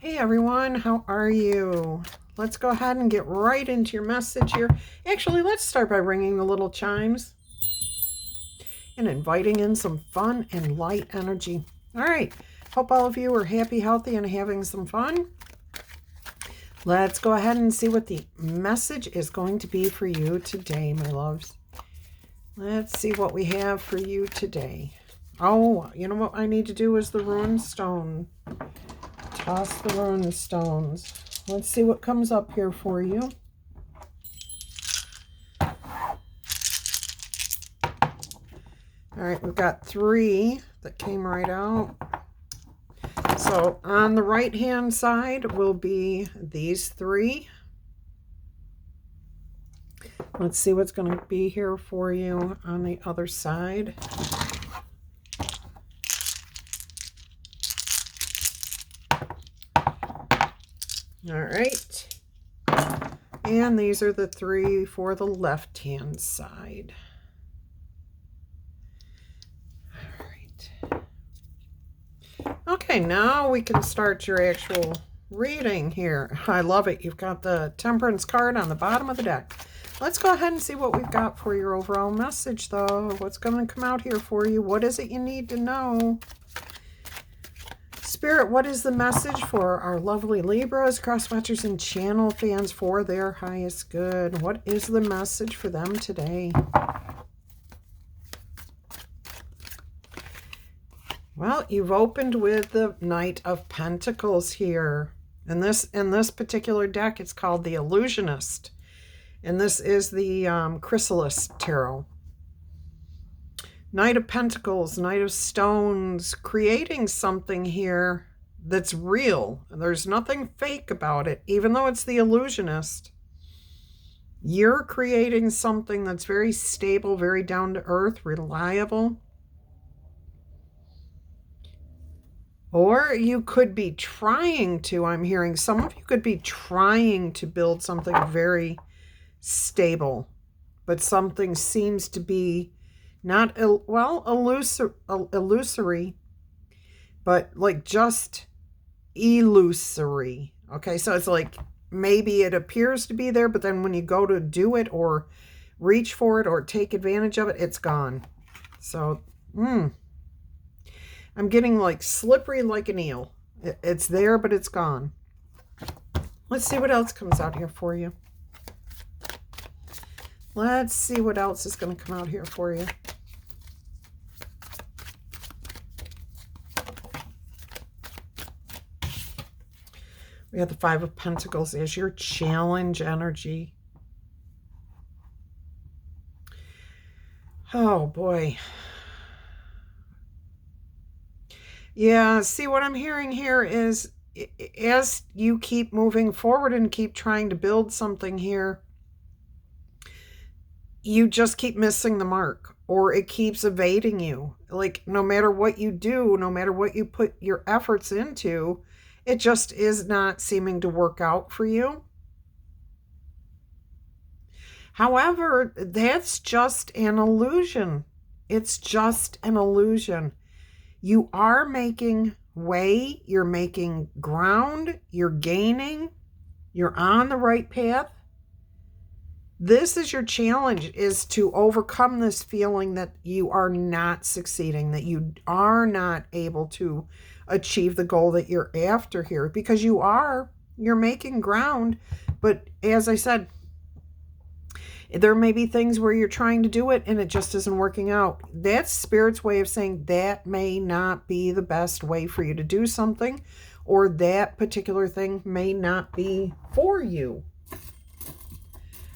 Hey everyone, how are you? Let's go ahead and get right into your message here. Actually, let's start by ringing the little chimes and inviting in some fun and light energy. All right, hope all of you are happy, healthy, and having some fun. Let's go ahead and see what the message is going to be for you today, my loves. Let's see what we have for you today. Oh, you know what I need to do is the rune stone. Toss the rune stones. Let's see what comes up here for you. All right, we've got 3 that came right out. So on the right hand side will be these 3. Let's see what's going to be here for you on the other side. All right. And these are the 3 for the left-hand side. All right. Okay, now we can start your actual reading here. I love it. You've got the Temperance card on the bottom of the deck. Let's go ahead and see what we've got for your overall message, though. What's going to come out here for you? What is it you need to know? Spirit, what is the message for our lovely Libras, cross-watchers, and channel fans for their highest good? What is the message for them today? Well, you've opened with the Knight of Pentacles here. In this particular deck, it's called the Illusionist. And this is the Chrysalis Tarot. Knight of Pentacles, Knight of Stones, creating something here that's real. There's nothing fake about it, even though it's the Illusionist. You're creating something that's very stable, very down to earth, reliable. Or you could be trying to, I'm hearing some of you could be trying to build something very stable, but something seems to be not, well, illusory, but like just illusory. Okay, so it's like maybe it appears to be there, but then when you go to do it or reach for it or take advantage of it, it's gone. So, I'm getting like slippery like an eel. It's there, but it's gone. Let's see what else comes out here for you. Let's see what else is going to come out here for you. We have the 5 of Pentacles as your challenge energy. Oh, boy. Yeah, see, what I'm hearing here is as you keep moving forward and keep trying to build something here, you just keep missing the mark, or it keeps evading you. Like, no matter what you do, no matter what you put your efforts into, it just is not seeming to work out for you. However, that's just an illusion. It's just an illusion. You are making way, you're making ground, you're gaining, you're on the right path. This is your challenge, is to overcome this feeling that you are not succeeding, that you are not able to achieve the goal that you're after here, because you're making ground. But as I said, there may be things where you're trying to do it and it just isn't working out. That's Spirit's way of saying that may not be the best way for you to do something, or that particular thing may not be for you.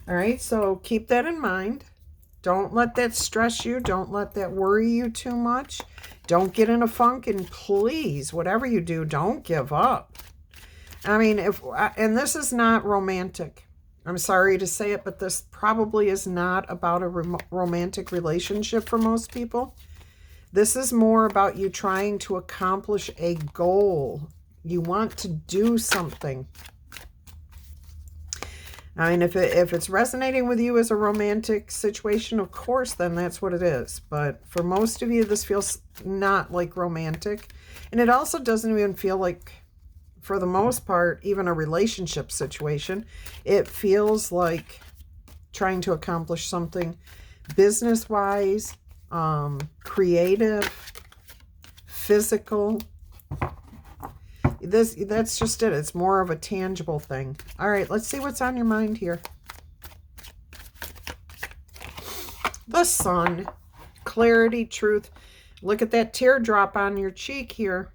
All right, so keep that in mind. Don't let that stress you. Don't let that worry you too much. Don't get in a funk, and please, whatever you do, don't give up. I mean, and this is not romantic. I'm sorry to say it, but this probably is not about a romantic relationship for most people. This is more about you trying to accomplish a goal. You want to do something. I mean, if it's resonating with you as a romantic situation, of course, then that's what it is. But for most of you, this feels not like romantic. And it also doesn't even feel like for the most part, even a relationship situation, it feels like trying to accomplish something business-wise, creative, physical. That's just it. It's more of a tangible thing. All right, let's see what's on your mind here. The Sun, clarity, truth. Look at that teardrop on your cheek here.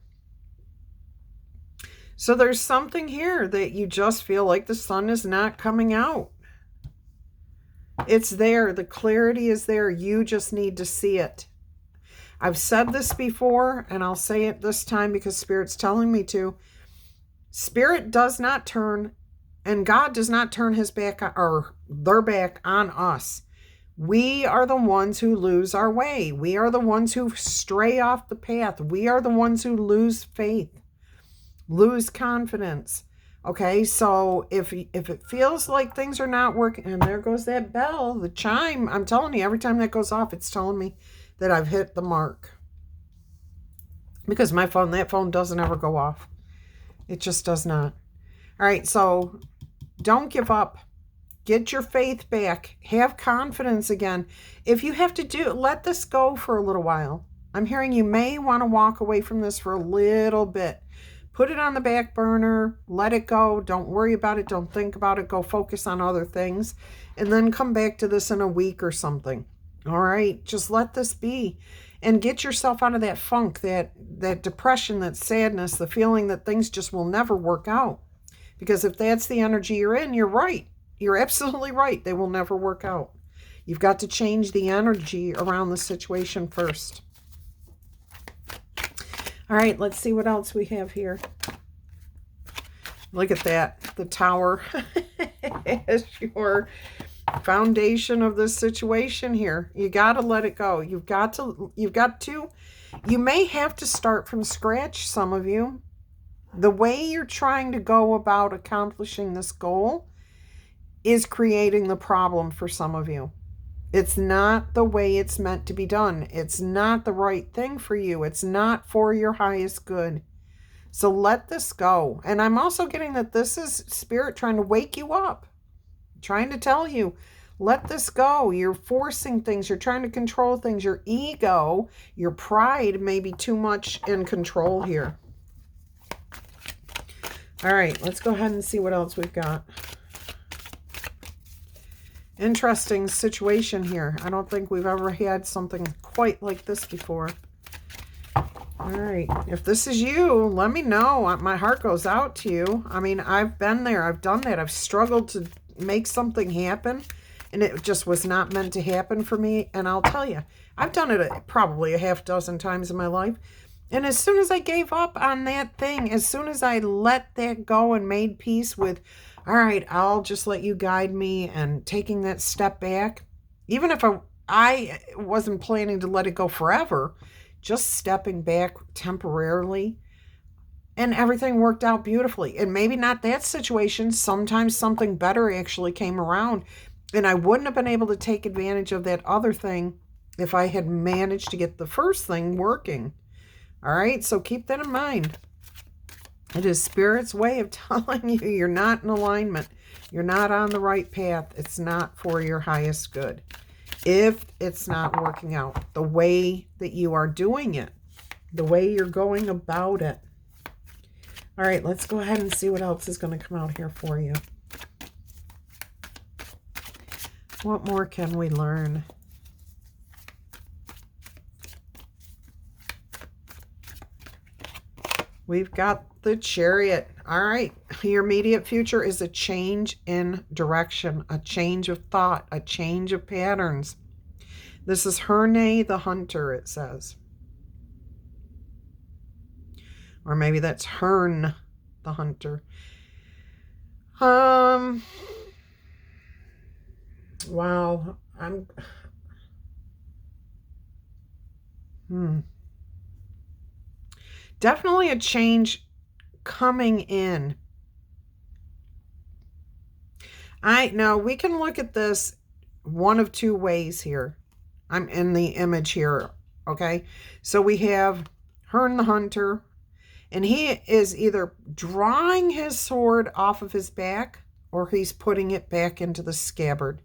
So there's something here that you just feel like the sun is not coming out. It's there. The clarity is there. You just need to see it. I've said this before, and I'll say it this time because Spirit's telling me to. Spirit does not turn, and God does not turn his back or their back on us. We are the ones who lose our way. We are the ones who stray off the path. We are the ones who lose faith, lose confidence. Okay, so if it feels like things are not working, and there goes that bell, the chime, I'm telling you, every time that goes off, it's telling me that I've hit the mark. Because my phone, that phone doesn't ever go off. It just does not. All right, so don't give up. Get your faith back. Have confidence again. If you have to let this go for a little while. I'm hearing you may want to walk away from this for a little bit. Put it on the back burner. Let it go. Don't worry about it. Don't think about it. Go focus on other things. And then come back to this in a week or something. All right? Just let this be. And get yourself out of that funk, that depression, that sadness, the feeling that things just will never work out. Because if that's the energy you're in, you're right. You're absolutely right. They will never work out. You've got to change the energy around the situation first. All right, let's see what else we have here. Look at that. The Tower as your foundation of this situation here. You got to let it go. You may have to start from scratch, some of you. The way you're trying to go about accomplishing this goal is creating the problem for some of you. It's not the way it's meant to be done. It's not the right thing for you. It's not for your highest good. So let this go. And I'm also getting that this is Spirit trying to wake you up, trying to tell you, let this go. You're forcing things. You're trying to control things. Your ego, your pride may be too much in control here. All right, let's go ahead and see what else we've got. Interesting situation here. I don't think we've ever had something quite like this before. All right. If this is you, let me know. My heart goes out to you. I mean, I've been there. I've done that. I've struggled to make something happen, and it just was not meant to happen for me. And I'll tell you, I've done it probably a half dozen times in my life. And as soon as I gave up on that thing, as soon as I let that go and made peace with, all right, I'll just let you guide me, and taking that step back, even if I wasn't planning to let it go forever, just stepping back temporarily, and everything worked out beautifully. And maybe not that situation. Sometimes something better actually came around, and I wouldn't have been able to take advantage of that other thing if I had managed to get the first thing working. All right, so keep that in mind. It is Spirit's way of telling you you're not in alignment. You're not on the right path. It's not for your highest good. If it's not working out the way that you are doing it, the way you're going about it. All right, let's go ahead and see what else is going to come out here for you. What more can we learn? We've got the Chariot. All right. Your immediate future is a change in direction, a change of thought, a change of patterns. This is Herne the Hunter, it says. Or maybe that's Herne the Hunter. Wow. Definitely a change coming in. Now we can look at this one of two ways here. I'm in the image here, okay? So we have Herne the Hunter, And he is either drawing his sword off of his back or he's putting it back into the scabbard.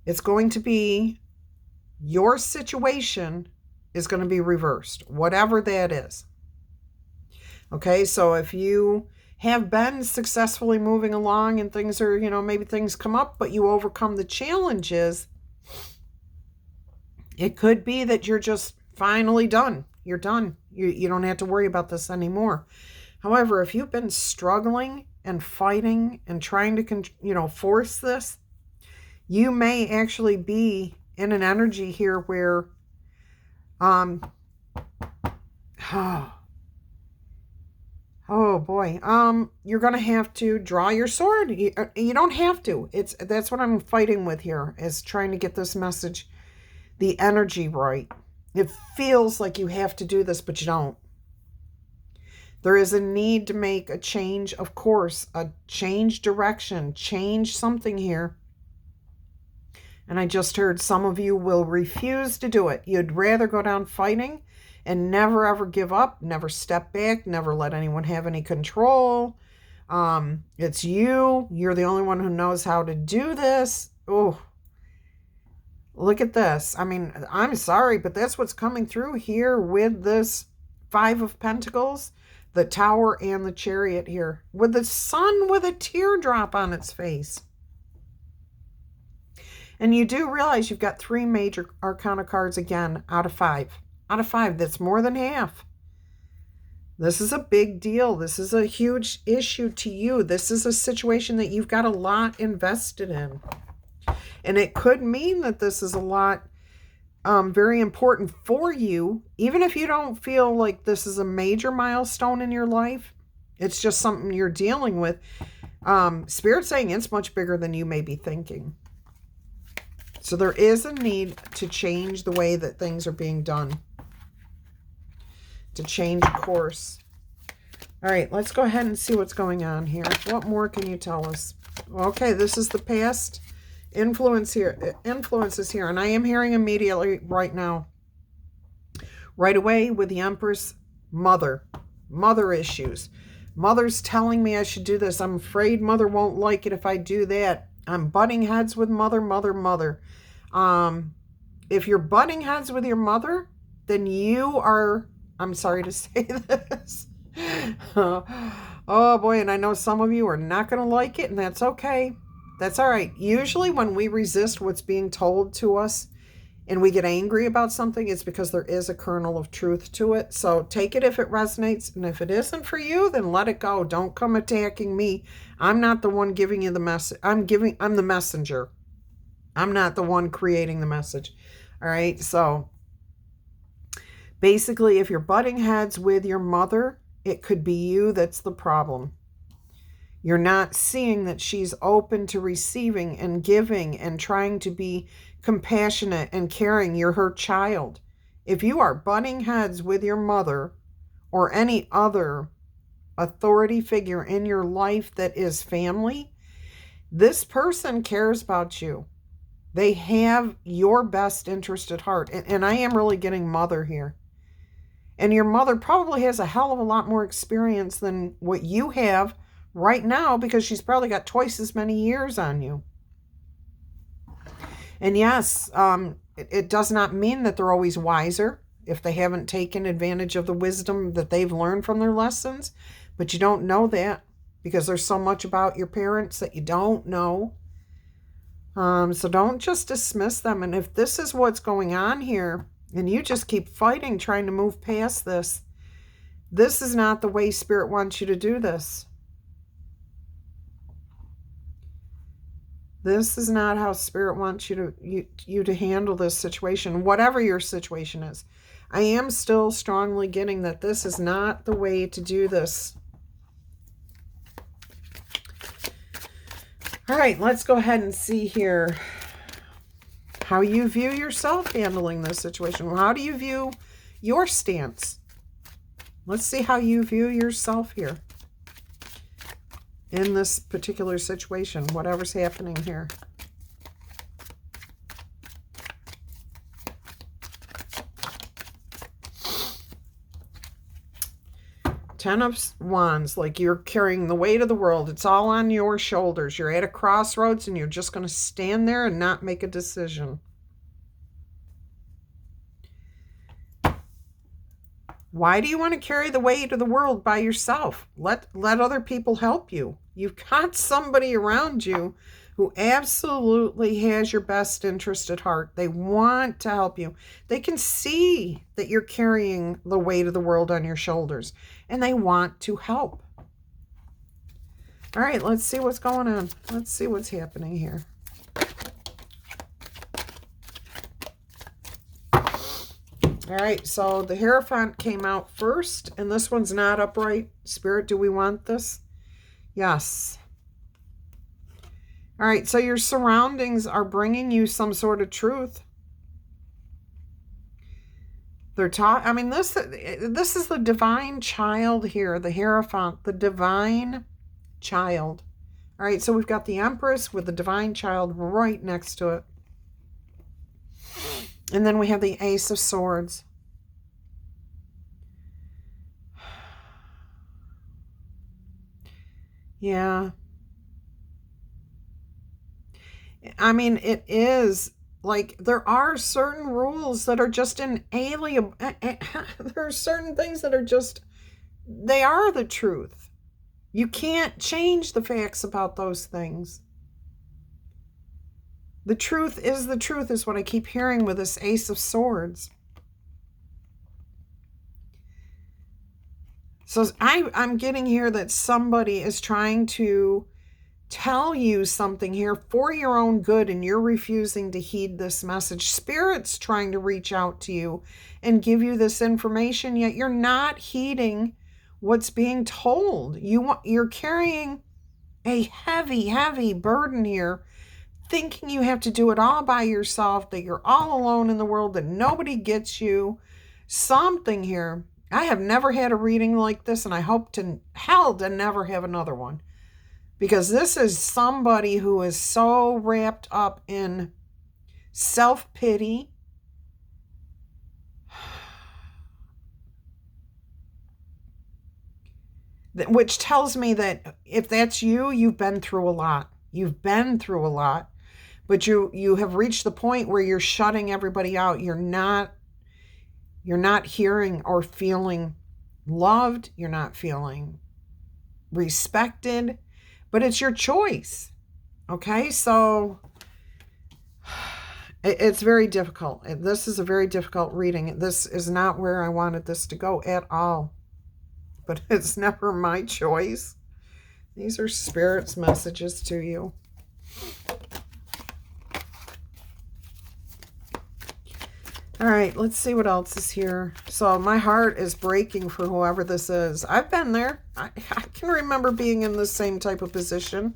It's going to be, your situation is going to be reversed, whatever that is. Okay, so if you have been successfully moving along and things are, maybe things come up, but you overcome the challenges, it could be that you're just finally done. You're done. You don't have to worry about this anymore. However, if you've been struggling and fighting and trying to, force this, you may actually be in an energy here where, oh boy, you're going to have to draw your sword. You don't have to. That's what I'm fighting with here, is trying to get this message, the energy right. It feels like you have to do this, but you don't. There is a need to make a change, of course, a change direction, change something here. And I just heard some of you will refuse to do it. You'd rather go down fighting and never ever give up, never step back, never let anyone have any control. It's you. You're the only one who knows how to do this. Oh, look at this. I mean, I'm sorry, but that's what's coming through here with this Five of Pentacles, the Tower, and the Chariot here, with the sun with a teardrop on its face. And you do realize you've got 3 major arcana cards again out of 5. Out of 5, that's more than half. This is a big deal. This is a huge issue to you. This is a situation that you've got a lot invested in. And it could mean that this is a lot very important for you, even if you don't feel like this is a major milestone in your life. It's just something you're dealing with. Spirit's saying it's much bigger than you may be thinking. So there is a need to change the way that things are being done, to change course. All right, let's go ahead and see what's going on here. What more can you tell us? Okay, this is the past influences here, and I am hearing immediately right now, right away with the Empress, mother issues. Mother's telling me I should do this. I'm afraid mother won't like it if I do that. I'm butting heads with mother. If you're butting heads with your mother, then you are, I'm sorry to say this. Oh boy, and I know some of you are not going to like it, and that's okay. That's all right. Usually when we resist what's being told to us and we get angry about something, it's because there is a kernel of truth to it. So take it if it resonates, and if it isn't for you, then let it go. Don't come attacking me. I'm not the one giving you the message. I'm the messenger. I'm not the one creating the message. All right. So basically, if you're butting heads with your mother, it could be you that's the problem. You're not seeing that she's open to receiving and giving and trying to be compassionate and caring. You're her child. If you are butting heads with your mother or any other authority figure in your life that is family, this person cares about you. They have your best interest at heart. And I am really getting mother here. And your mother probably has a hell of a lot more experience than what you have right now, because she's probably got twice as many years on you. And yes, it does not mean that they're always wiser if they haven't taken advantage of the wisdom that they've learned from their lessons. But you don't know that because there's so much about your parents that you don't know. So don't just dismiss them. And if this is what's going on here, and you just keep fighting, trying to move past this, this is not the way Spirit wants you to do this. This is not how Spirit wants you to handle this situation, whatever your situation is. I am still strongly getting that this is not the way to do this. All right, let's go ahead and see here how you view yourself handling this situation. How do you view your stance? Let's see how you view yourself here in this particular situation, whatever's happening here. Ten of Wands, like you're carrying the weight of the world. It's all on your shoulders. You're at a crossroads and you're just going to stand there and not make a decision. Why do you want to carry the weight of the world by yourself? Let other people help you. You've got somebody around you who absolutely has your best interest at heart. They want to help you. They can see that you're carrying the weight of the world on your shoulders, and they want to help. All right, let's see what's going on. Let's see what's happening here. All right, so the Hierophant came out first, and this one's not upright. Spirit, do we want this? Yes. All right, so your surroundings are bringing you some sort of truth. They're I mean, this is the divine child here, the Hierophant, the divine child. All right, so we've got the Empress with the divine child right next to it. And then we have the Ace of Swords. Yeah. I mean, it is like there are certain rules that are just inalienable. There are certain things that are just, they are the truth. You can't change the facts about those things. The truth is what I keep hearing with this Ace of Swords. So I'm getting here that somebody is trying to tell you something here for your own good, and you're refusing to heed this message. Spirit's trying to reach out to you and give you this information, yet you're not heeding what's being told. You're carrying a heavy, heavy burden here, thinking you have to do it all by yourself, that you're all alone in the world, that nobody gets you. Something here. I have never had a reading like this, and I hope to hell to never have another one. Because this is somebody who is so wrapped up in self-pity, which tells me that if that's you, you've been through a lot. You've been through a lot, but you have reached the point where you're shutting everybody out. You're not hearing or feeling loved. You're not feeling respected. But it's your choice, okay? So it's very difficult. This is a very difficult reading. This is not where I wanted this to go at all. But it's never my choice. These are Spirit's messages to you. All right, let's see what else is here. So my heart is breaking for whoever this is. I've been there. I can remember being in the same type of position,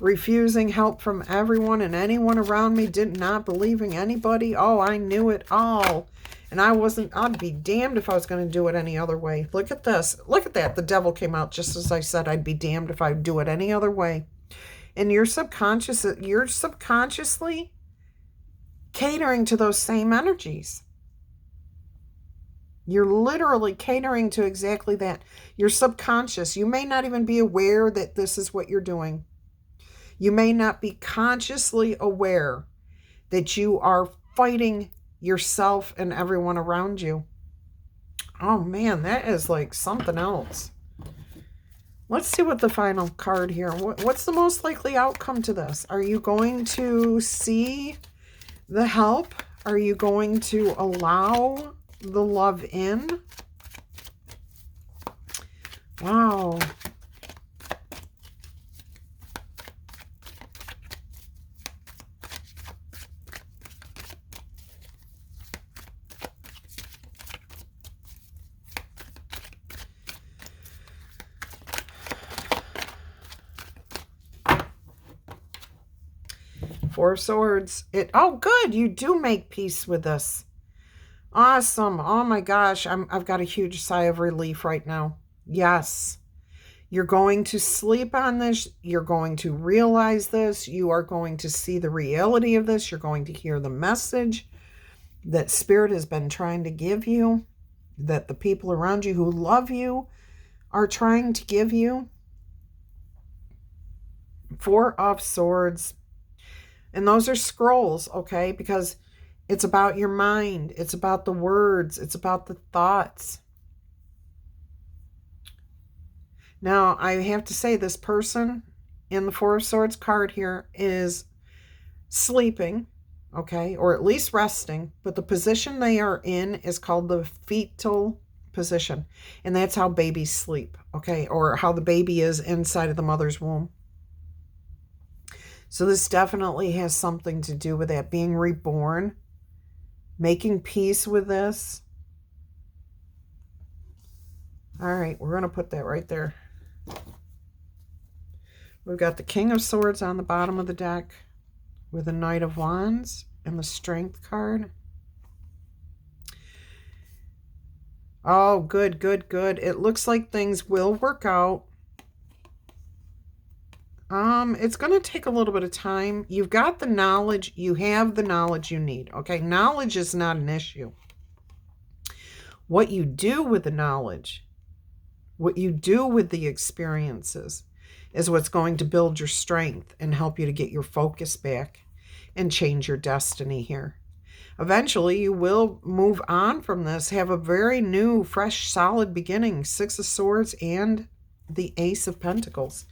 refusing help from everyone and anyone around me, did not believing anybody. Oh, I knew it all. And I'd be damned if I was going to do it any other way. Look at this. Look at that. The devil came out just as I said. I'd be damned if I'd do it any other way. And you're subconsciously catering to those same energies. You're literally catering to exactly that. You're subconscious. You may not even be aware that this is what you're doing. You may not be consciously aware that you are fighting yourself and everyone around you. Oh man, that is like something else. Let's see what the final card here. What's the most likely outcome to this? Are you going to see the help? Are you going to allow the love in? Wow. Four of Swords. Oh, good. You do make peace with this. Awesome. Oh my gosh. I've got a huge sigh of relief right now. Yes. You're going to sleep on this. You're going to realize this. You are going to see the reality of this. You're going to hear the message that Spirit has been trying to give you, that the people around you who love you are trying to give you. Four of Swords. And those are scrolls, okay? Because it's about your mind. It's about the words. It's about the thoughts. Now, I have to say this person in the Four of Swords card here is sleeping, okay? Or at least resting. But the position they are in is called the fetal position. And that's how babies sleep, okay? Or how the baby is inside of the mother's womb. So this definitely has something to do with that, being reborn, making peace with this. All right, we're going to put that right there. We've got the King of Swords on the bottom of the deck with the Knight of Wands and the Strength card. Oh, good, good, good. It looks like things will work out. It's going to take a little bit of time. You've got the knowledge. You have the knowledge you need. Okay, knowledge is not an issue. What you do with the knowledge, what you do with the experiences is what's going to build your strength and help you to get your focus back and change your destiny here. Eventually, you will move on from this, have a very new, fresh, solid beginning. Six of Swords and the Ace of Pentacles.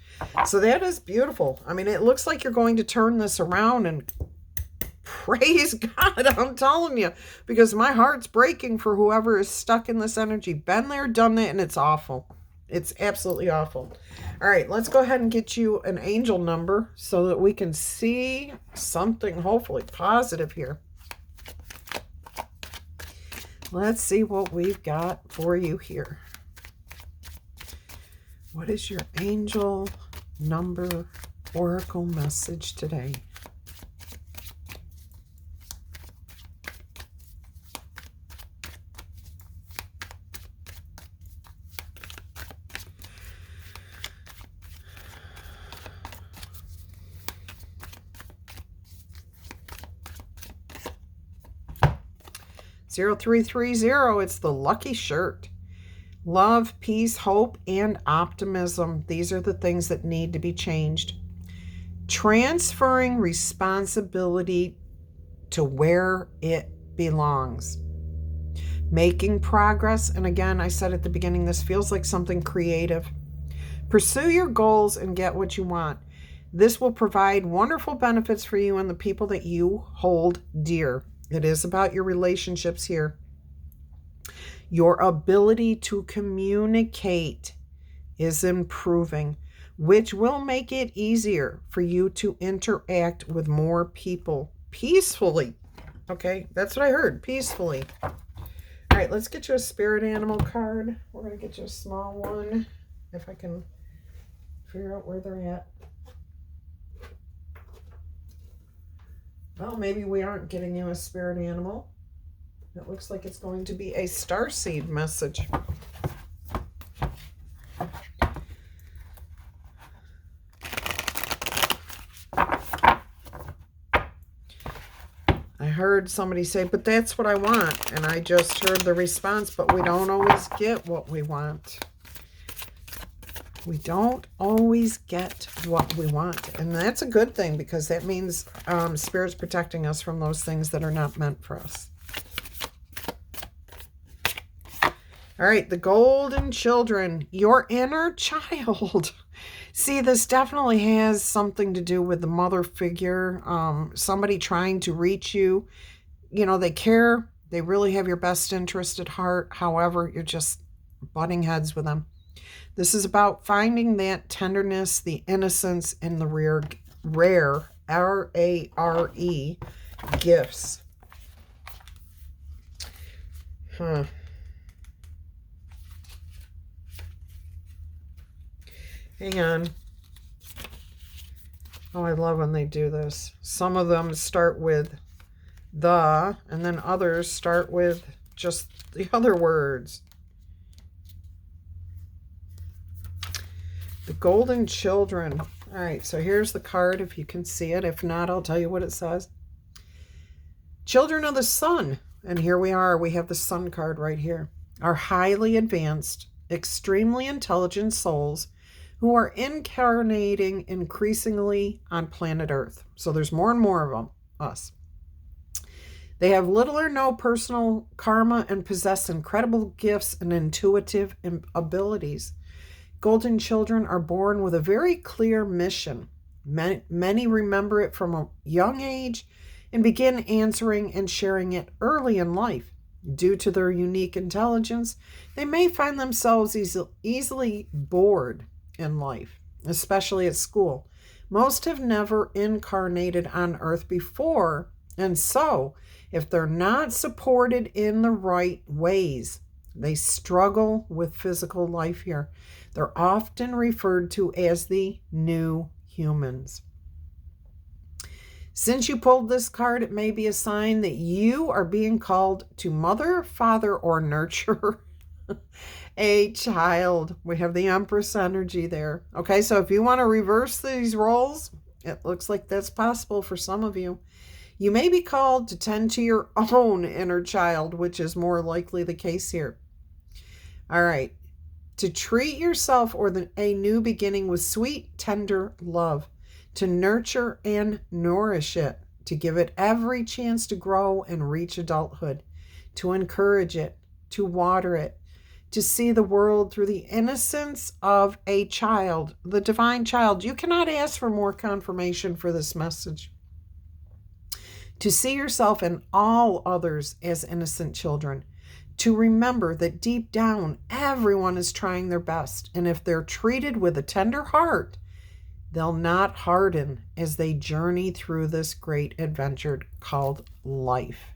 So that is beautiful. I mean, it looks like you're going to turn this around, and praise God, I'm telling you, because my heart's breaking for whoever is stuck in this energy. Been there, done that, and it's awful. It's absolutely awful. All right, let's go ahead and get you an angel number so that we can see something hopefully positive here. Let's see what we've got for you here. What is your angel number oracle message today? (0330). It's the lucky shirt. Love, peace, hope, and optimism. These are the things that need to be changed. Transferring responsibility to where it belongs. Making progress. And again, I said at the beginning, this feels like something creative. Pursue your goals and get what you want. This will provide wonderful benefits for you and the people that you hold dear. It is about your relationships here. Your ability to communicate is improving, which will make it easier for you to interact with more people peacefully. Okay, that's what I heard, peacefully. All right, let's get you a spirit animal card. We're going to get you a small one, if I can figure out where they're at. Well, maybe we aren't getting you a spirit animal. It looks like it's going to be a starseed message. I heard somebody say, but that's what I want. And I just heard the response, but we don't always get what we want. We don't always get what we want. And that's a good thing, because that means Spirit's protecting us from those things that are not meant for us. All right, the golden children, your inner child. See, this definitely has something to do with the mother figure, somebody trying to reach you. You know, they care. They really have your best interest at heart. However, you're just butting heads with them. This is about finding that tenderness, the innocence, and the rare, R-A-R-E, gifts. Hang on. Oh, I love when they do this. Some of them start with the, and then others start with just the other words. The golden children. All right, so here's the card if you can see it. If not, I'll tell you what it says. Children of the sun. And here we are. We have the sun card right here. Are highly advanced, extremely intelligent souls who are incarnating increasingly on planet Earth. So there's more and more of them, us. They have little or no personal karma and possess incredible gifts and intuitive abilities. Golden children are born with a very clear mission. Many remember it from a young age and begin answering and sharing it early in life. Due to their unique intelligence, they may find themselves easily bored in life, especially at school. Most have never incarnated on Earth before, and so, if they're not supported in the right ways, they struggle with physical life here. They're often referred to as the new humans. Since you pulled this card, it may be a sign that you are being called to mother, father, or nurture a child. We have the Empress energy there. Okay, so if you want to reverse these roles, it looks like that's possible for some of you. You may be called to tend to your own inner child, which is more likely the case here. All right, to treat yourself or a new beginning with sweet, tender love, to nurture and nourish it, to give it every chance to grow and reach adulthood, to encourage it, to water it, to see the world through the innocence of a child, the divine child. You cannot ask for more confirmation for this message. To see yourself and all others as innocent children, to remember that deep down, everyone is trying their best, and if they're treated with a tender heart, they'll not harden as they journey through this great adventure called life.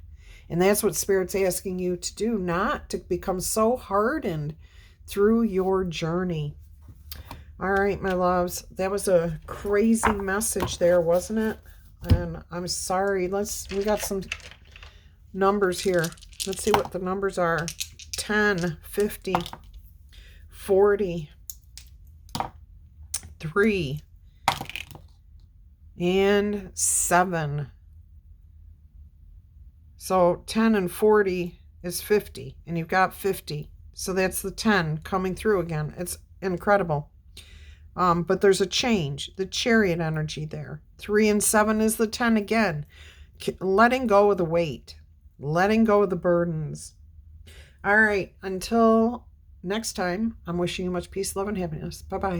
And that's what Spirit's asking you to do, not to become so hardened through your journey. All right, my loves, that was a crazy message there, wasn't it? And I'm sorry, we got some numbers here. Let's see what the numbers are. 10, 50, 40, 3, and 7. So 10 and 40 is 50, and you've got 50. So that's the 10 coming through again. It's incredible. But there's a change, the chariot energy there. 3 and 7 is the 10 again. Letting go of the weight, letting go of the burdens. All right, until next time, I'm wishing you much peace, love, and happiness. Bye-bye.